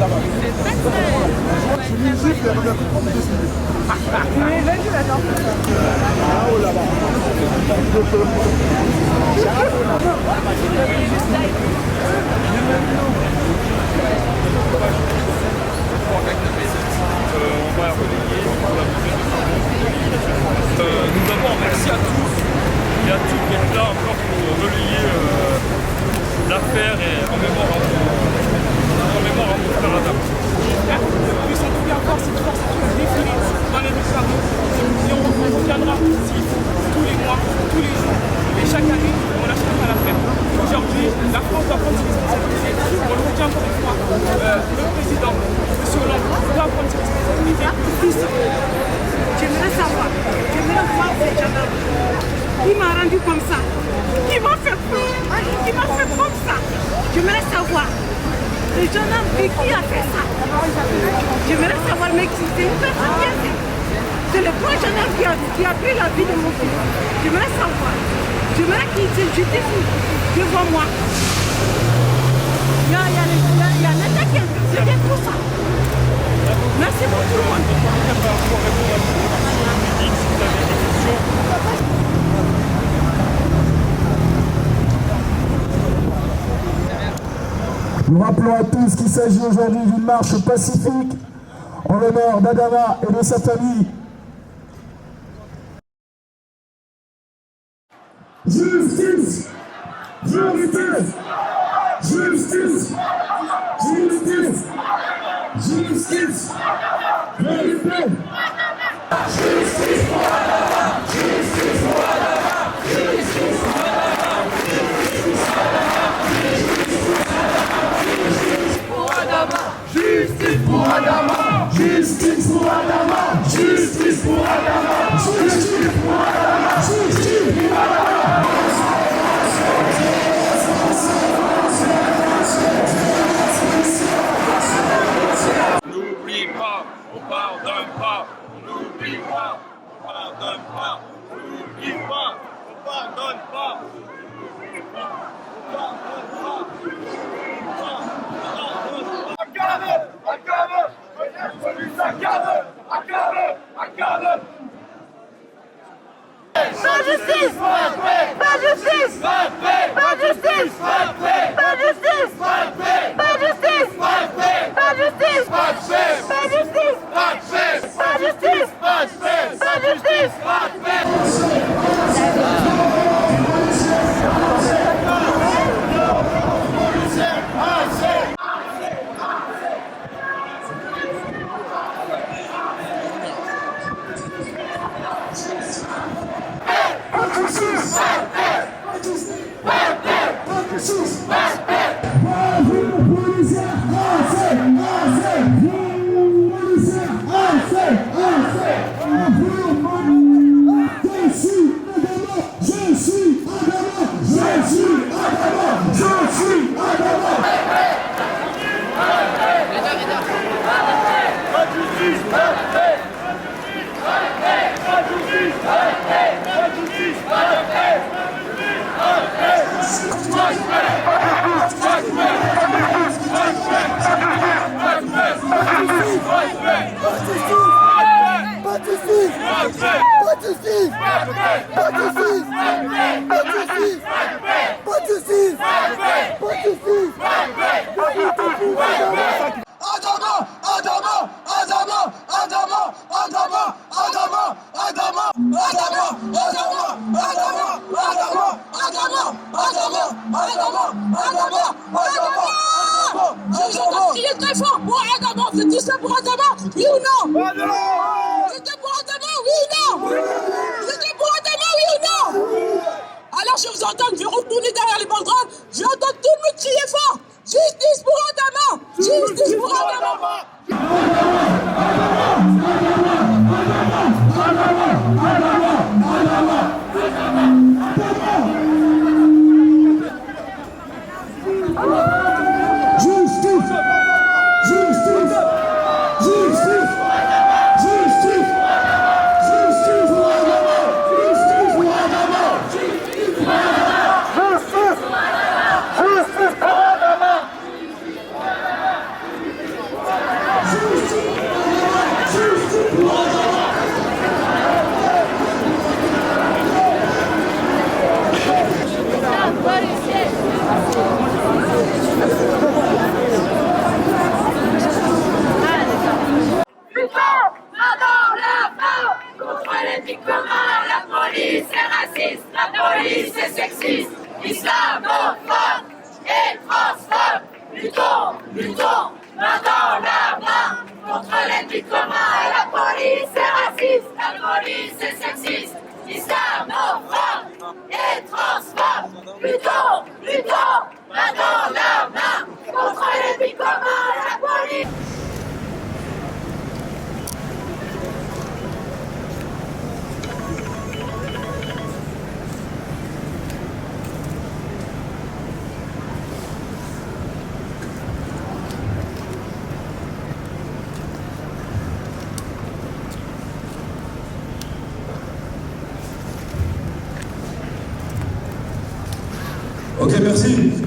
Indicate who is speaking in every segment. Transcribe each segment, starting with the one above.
Speaker 1: Nous avons remercié à tous et à toutes qui êtes là encore pour relayer l'affaire et en mémoire à mon frère Adam.
Speaker 2: J'espère que ça trouve encore cette force qui va défiler dans les rues Paris. Et on reviendra ici tous les mois, tous les jours. Et chaque année, on n'achète pas l'affaire. Aujourd'hui, la France doit prendre ses responsabilités. On le redit encore une fois, le président, M. Hollande, doit prendre ses responsabilités.
Speaker 3: J'aimerais savoir, j'aimerais voir ces gendarmes. Qui m'a rendu comme ça? Qui m'a fait peur? Qui m'a fait comme ça? J'aimerais savoir. Les gendarmes, qui a fait ça? J'aimerais savoir, mais c'est une personne qui a fait. C'est le grand gendarme qui a pris la vie de mon fils. J'aimerais savoir. J'aimerais qu'il se justifie devant moi. Il y a l'État qui a fait tout ça. Merci beaucoup tout le monde.
Speaker 4: Nous rappelons à tous qu'il s'agit aujourd'hui d'une marche pacifique en l'honneur d'Adama et de sa famille. Justice! Justice! Justice! Justice! Justice! Vérité! Justice pour Adama! Justice pour Adama! Justice pour Adama! Justice pour Adama! Justice pour Adama! Justice pour Adama! Justice pour Adama! Justice pour Adama!
Speaker 1: N'oublie pas, on pardonne pas. N'oublie pas, on pardonne pas. N'oublie pas, on pardonne pas.
Speaker 3: Pas justice! Pas justice! Pas justice! Pas justice! Pas justice! Pas justice! Pas justice! Pas justice! Pas justice!
Speaker 5: Criez très fort pour Adama, c'est tout ça pour Adama, oui ou non? C'était pour Adama, oui ou non? C'était pour Adama, oui ou non? Alors je vous entends, je vais retourner derrière les banderoles, je vais entendre tout le monde crier fort. Justice pour Adama! Justice pour Adama! La police est sexiste, islamophobe et transphobe. Luttons, main dans la main, contre l'ennemi commun. La police est raciste, la police est sexiste, islamophobe et transphobe. Luttons, main dans la main, contre l'ennemi commun. La police.
Speaker 4: Ok, merci.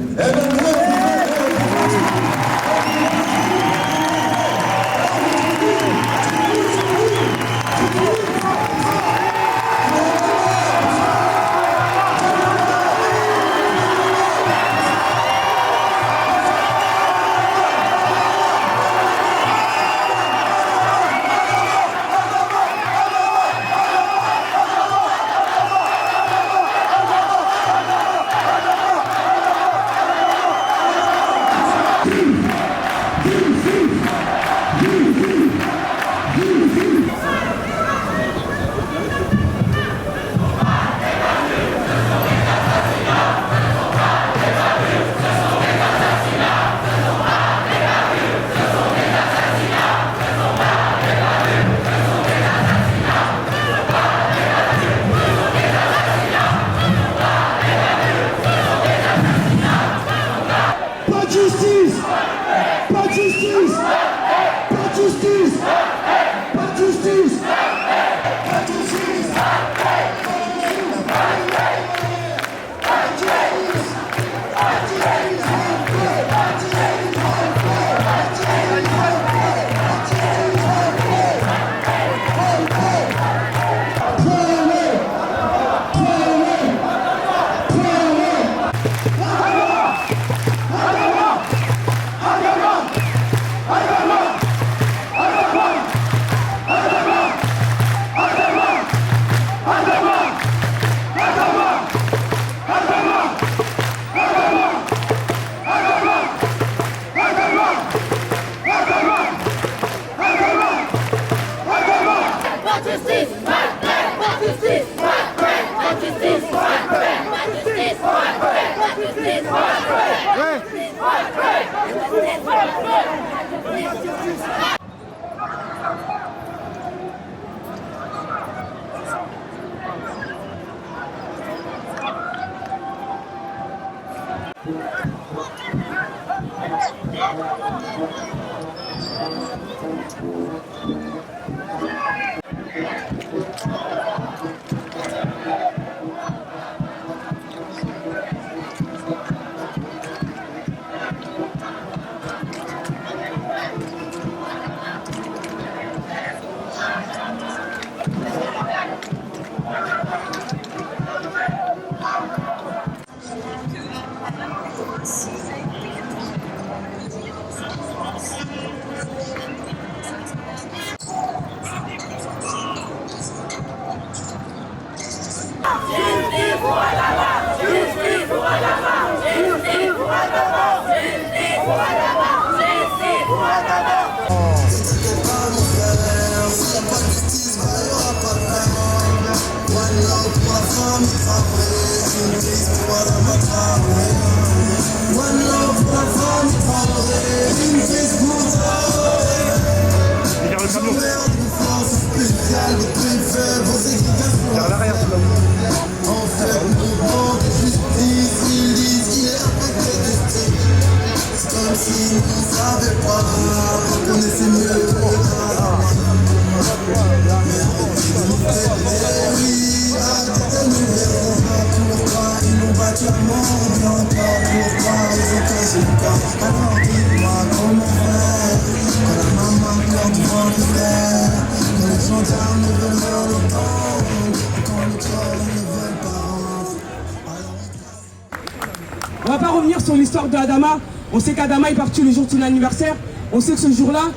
Speaker 6: va pas revenir sur l'histoire de Adama. On sait qu'Adama est parti le jour de son anniversaire. On sait que ce jour-là,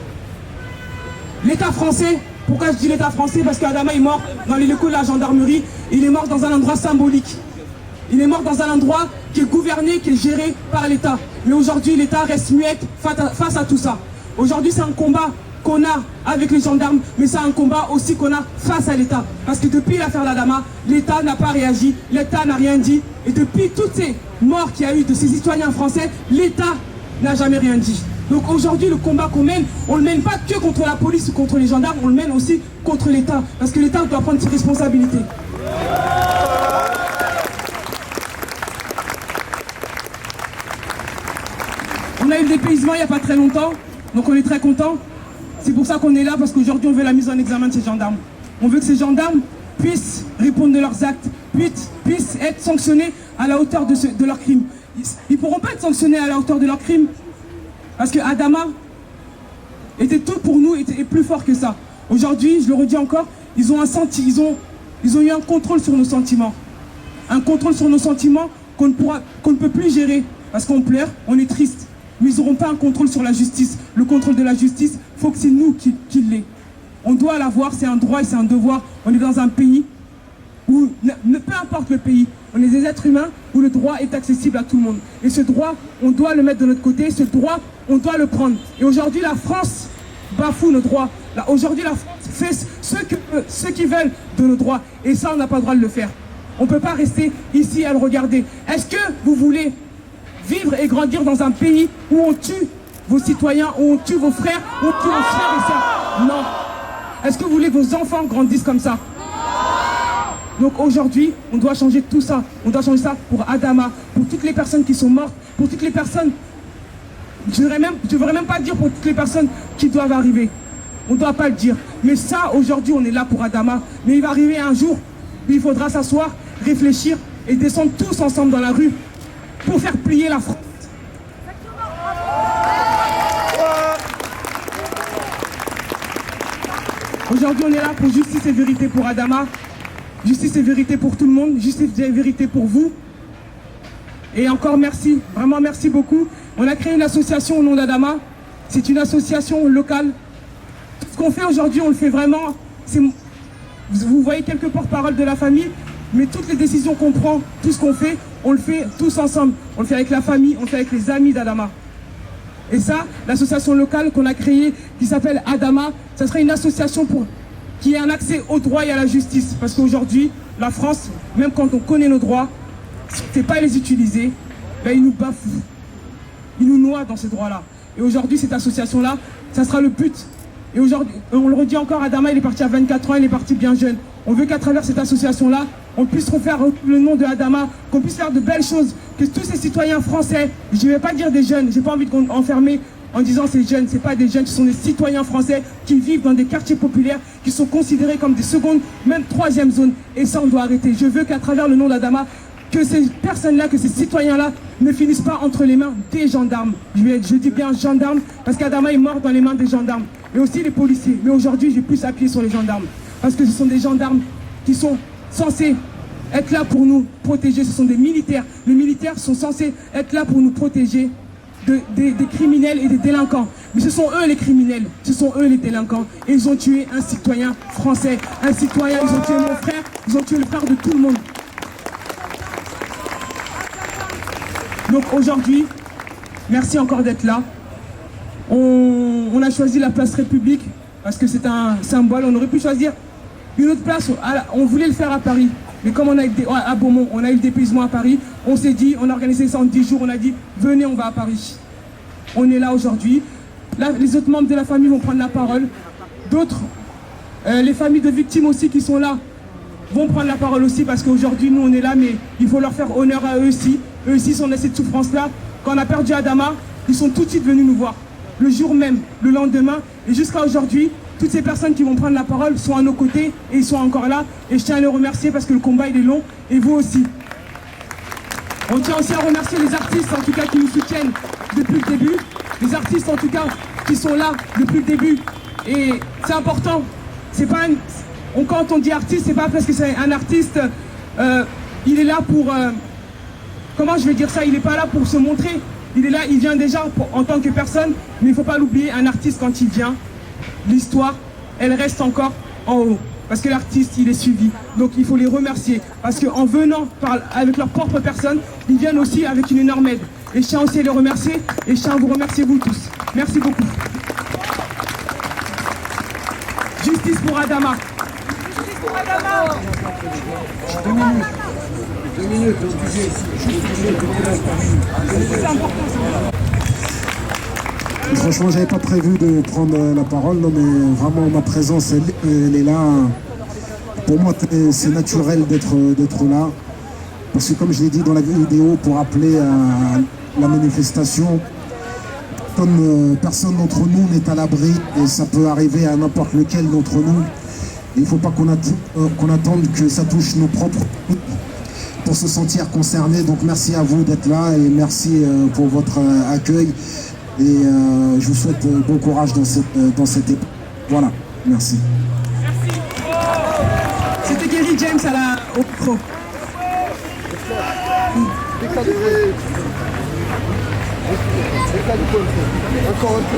Speaker 6: l'État français, pourquoi je dis l'État français? Parce qu'Adama est mort dans les locaux de la gendarmerie. Il est mort dans un endroit symbolique. Il est mort dans un endroit qui est gouverné, qui est géré par l'État. Mais aujourd'hui, l'État reste muette face à tout ça. Aujourd'hui, c'est un combat qu'on a avec les gendarmes, mais c'est un combat aussi qu'on a face à l'État. Parce que depuis l'affaire d'Adama, l'État n'a pas réagi, l'État n'a rien dit. Et depuis toutes ces morts qu'il y a eu de ces citoyens français, l'État n'a jamais rien dit. Donc aujourd'hui, le combat qu'on mène, on ne le mène pas que contre la police ou contre les gendarmes, on le mène aussi contre l'État. Parce que l'État doit prendre ses responsabilités. On a eu le dépaysement il n'y a pas très longtemps, donc on est très contents. C'est pour ça qu'on est là, parce qu'aujourd'hui on veut la mise en examen de ces gendarmes. On veut que ces gendarmes puissent répondre de leurs actes, puissent être sanctionnés à la hauteur de leurs crimes. Ils ne pourront pas être sanctionnés à la hauteur de leurs crimes, parce que Adama était tout pour nous, et plus fort que ça. Aujourd'hui, je le redis encore, ils ont eu un contrôle sur nos sentiments. Un contrôle sur nos sentiments qu'on ne peut plus gérer, parce qu'on pleure, on est triste. Mais ils n'auront pas un contrôle sur la justice. Le contrôle de la justice, il faut que c'est nous qui l'ait. On doit l'avoir, c'est un droit et c'est un devoir. On est dans un pays où, peu importe le pays, on est des êtres humains où le droit est accessible à tout le monde. Et ce droit, on doit le mettre de notre côté. Ce droit, on doit le prendre. Et aujourd'hui, la France bafoue nos droits. Aujourd'hui, la France fait ce qu'ils veulent de nos droits. Et ça, on n'a pas le droit de le faire. On ne peut pas rester ici à le regarder. Est-ce que vous voulez vivre et grandir dans un pays où on tue vos citoyens, où on tue vos frères, où on tue vos frères et sœurs? Non. Est-ce que vous voulez que vos enfants grandissent comme ça? Donc aujourd'hui, on doit changer tout ça. On doit changer ça pour Adama, pour toutes les personnes qui sont mortes, pour toutes les personnes, je ne voudrais même pas dire pour toutes les personnes qui doivent arriver. On ne doit pas le dire. Mais ça, aujourd'hui, on est là pour Adama. Mais il va arriver un jour où il faudra s'asseoir, réfléchir et descendre tous ensemble dans la rue pour faire plier la France. Aujourd'hui, on est là pour justice et vérité pour Adama, justice et vérité pour tout le monde, justice et vérité pour vous. Et encore merci, vraiment merci beaucoup. On a créé une association au nom d'Adama. C'est une association locale. Tout ce qu'on fait aujourd'hui, on le fait vraiment. Vous voyez quelques porte-parole de la famille, mais toutes les décisions qu'on prend, tout ce qu'on fait, on le fait tous ensemble. On le fait avec la famille, on le fait avec les amis d'Adama. Et ça, l'association locale qu'on a créée, qui s'appelle Adama, ça serait une association qui ait un accès au droit et à la justice. Parce qu'aujourd'hui, la France, même quand on connaît nos droits, si on ne sait pas les utiliser, ben, ils nous bafouent. Ils nous noient dans ces droits-là. Et aujourd'hui, cette association-là, ça sera le but. Et aujourd'hui, on le redit encore, Adama, il est parti à 24 ans, il est parti bien jeune. On veut qu'à travers cette association-là, on puisse refaire le nom de Adama, qu'on puisse faire de belles choses, que tous ces citoyens français, je ne vais pas dire des jeunes, j'ai pas envie d'enfermer en disant ces jeunes, c'est pas des jeunes, ce sont des citoyens français qui vivent dans des quartiers populaires, qui sont considérés comme des secondes, même troisième zones. Et ça, on doit arrêter. Je veux qu'à travers le nom d'Adama, que ces personnes-là, que ces citoyens-là ne finissent pas entre les mains des gendarmes. Je dis bien gendarmes, parce qu'Adama est mort dans les mains des gendarmes. Et aussi les policiers. Mais aujourd'hui, j'ai plus appuyé sur les gendarmes. Parce que ce sont des gendarmes qui sont censés être là pour nous protéger. Ce sont des militaires. Les militaires sont censés être là pour nous protéger des criminels et des délinquants. Mais ce sont eux les criminels, ce sont eux les délinquants. Et ils ont tué un citoyen français. Un citoyen, ils ont tué mon frère, ils ont tué le frère de tout le monde. Donc aujourd'hui, merci encore d'être là. On a choisi la place République parce que c'est un symbole. On aurait pu choisir une autre place. On voulait le faire à Paris. Mais comme on a été à Beaumont, on a eu le dépaysement à Paris, on s'est dit, on a organisé ça en 10 jours, on a dit, venez, on va à Paris. On est là aujourd'hui. Là, les autres membres de la famille vont prendre la parole. D'autres, les familles de victimes aussi qui sont là, vont prendre la parole aussi parce qu'aujourd'hui, nous, on est là, mais il faut leur faire honneur à eux aussi. Eux aussi sont dans cette souffrance-là. Quand on a perdu Adama, ils sont tout de suite venus nous voir. Le jour même, le lendemain, et jusqu'à aujourd'hui, toutes ces personnes qui vont prendre la parole sont à nos côtés et ils sont encore là. Et je tiens à les remercier parce que le combat, il est long, et vous aussi. On tient aussi à remercier les artistes, en tout cas, qui nous soutiennent depuis le début. Les artistes, en tout cas, qui sont là depuis le début. Et c'est important. C'est pas quand on dit artiste, c'est pas parce que c'est un artiste, il est là comment je vais dire ça, il n'est pas là pour se montrer. Il est là, il vient déjà en tant que personne, mais il ne faut pas l'oublier, un artiste quand il vient, l'histoire, elle reste encore en haut. Parce que l'artiste, il est suivi. Donc il faut les remercier. Parce qu'en venant avec leur propre personne, ils viennent aussi avec une énorme aide. Et je tiens aussi à les remercier, et je tiens à vous remercier vous tous. Merci beaucoup. Justice pour Adama. Justice pour Adama.
Speaker 4: 2 minutes,
Speaker 6: c'est important.
Speaker 4: Franchement, j'avais pas prévu de prendre la parole, non, mais vraiment ma présence, elle est là. Pour moi, c'est naturel d'être là. Parce que comme je l'ai dit dans la vidéo, pour appeler à la manifestation, comme personne d'entre nous n'est à l'abri, et ça peut arriver à n'importe lequel d'entre nous, il ne faut pas qu'on attende que ça touche nos propres pour se sentir concernés. Donc merci à vous d'être là et merci pour votre accueil. Et je vous souhaite bon courage dans cette époque. Voilà, merci.
Speaker 6: Merci. C'était Kerry James au micro.
Speaker 4: Encore un peu.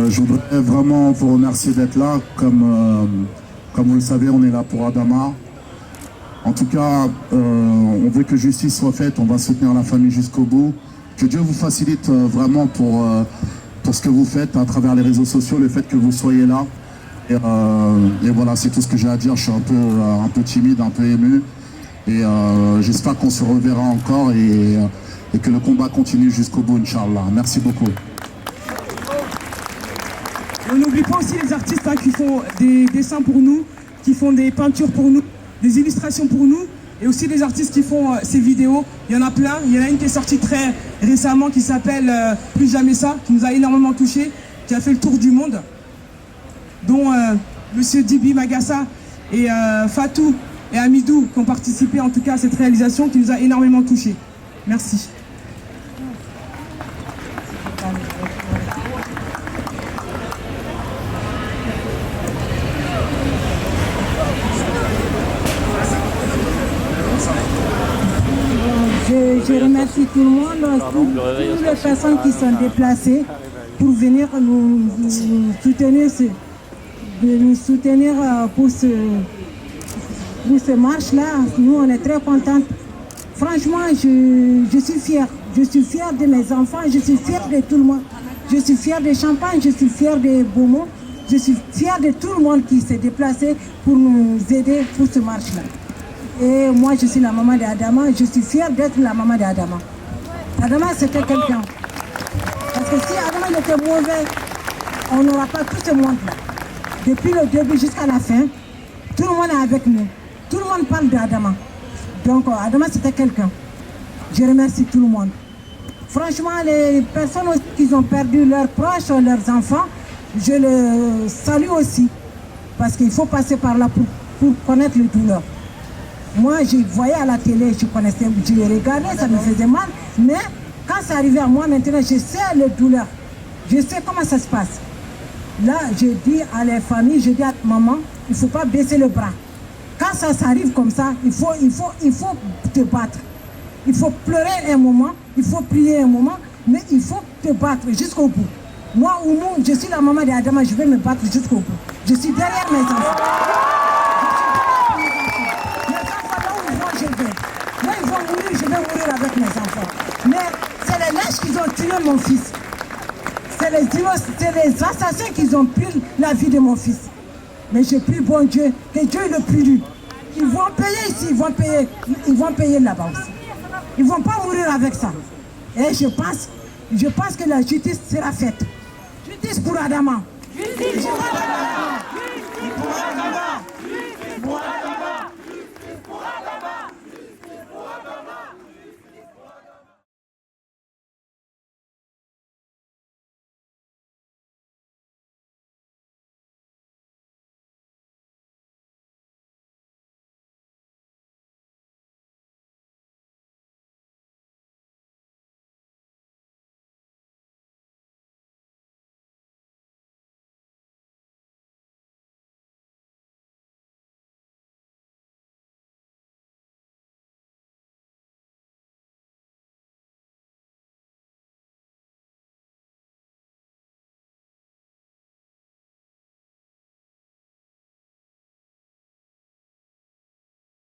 Speaker 4: Je voudrais vraiment vous remercier d'être là. Comme vous le savez, on est là pour Adama. En tout cas, on veut que justice soit faite, on va soutenir la famille jusqu'au bout. Que Dieu vous facilite vraiment pour ce que vous faites à travers les réseaux sociaux, le fait que vous soyez là. Et voilà, c'est tout ce que j'ai à dire. Je suis un peu timide, un peu ému. Et j'espère qu'on se reverra encore et que le combat continue jusqu'au bout, Inch'Allah. Merci beaucoup.
Speaker 6: On n'oublie pas aussi les artistes qui font des dessins pour nous, qui font des peintures pour nous, des illustrations pour nous, et aussi les artistes qui font ces vidéos. Il y en a plein. Il y en a une qui est sortie très récemment qui s'appelle Plus jamais ça, qui nous a énormément touchés, qui a fait le tour du monde, dont Monsieur Dibi Magassa et Fatou et Amidou qui ont participé en tout cas à cette réalisation qui nous a énormément touchés. Merci.
Speaker 7: Je remercie tout le monde, toutes les personnes qui sont déplacées pour venir nous soutenir pour ce marche-là. Nous, on est très contents. Franchement, je suis fière. Je suis fière de mes enfants, je suis fière de tout le monde. Je suis fière de Champagne, je suis fière de Beaumont. Je suis fière de tout le monde qui s'est déplacé pour nous aider pour ce marche-là. Et moi, je suis la maman d'Adama. Je suis fière d'être la maman d'Adama. Adama, c'était quelqu'un. Parce que si Adama était mauvais, on n'aura pas tout ce monde-là. Depuis le début jusqu'à la fin, tout le monde est avec nous. Tout le monde parle d'Adama. Donc, Adama, c'était quelqu'un. Je remercie tout le monde. Franchement, les personnes qui ont perdu leurs proches, leurs enfants, je les salue aussi. Parce qu'il faut passer par là pour connaître le douleur. Moi, je voyais à la télé, je connaissais, je regardais, ça me faisait mal. Mais quand c'est arrivé à moi, maintenant, je sais le douleur. Je sais comment ça se passe. Là, je dis à les familles, je dis à maman, il ne faut pas baisser le bras. Quand ça s'arrive comme ça, il faut te battre. Il faut pleurer un moment, il faut prier un moment, mais il faut te battre jusqu'au bout. Moi, Oumou, je suis la maman d'Adama, je vais me battre jusqu'au bout. Je suis derrière mes enfants. Moi, ils vont mourir, je vais mourir avec mes enfants. Mais c'est les lâches qui ont tué mon fils. C'est les assassins qui ont pris la vie de mon fils. Mais je prie bon Dieu, que Dieu le punisse. Ils vont payer ici, ils vont payer là-bas aussi. Ils ne vont pas mourir avec ça. Et je pense que la justice sera faite. Justice pour Adama. Justice pour Adama.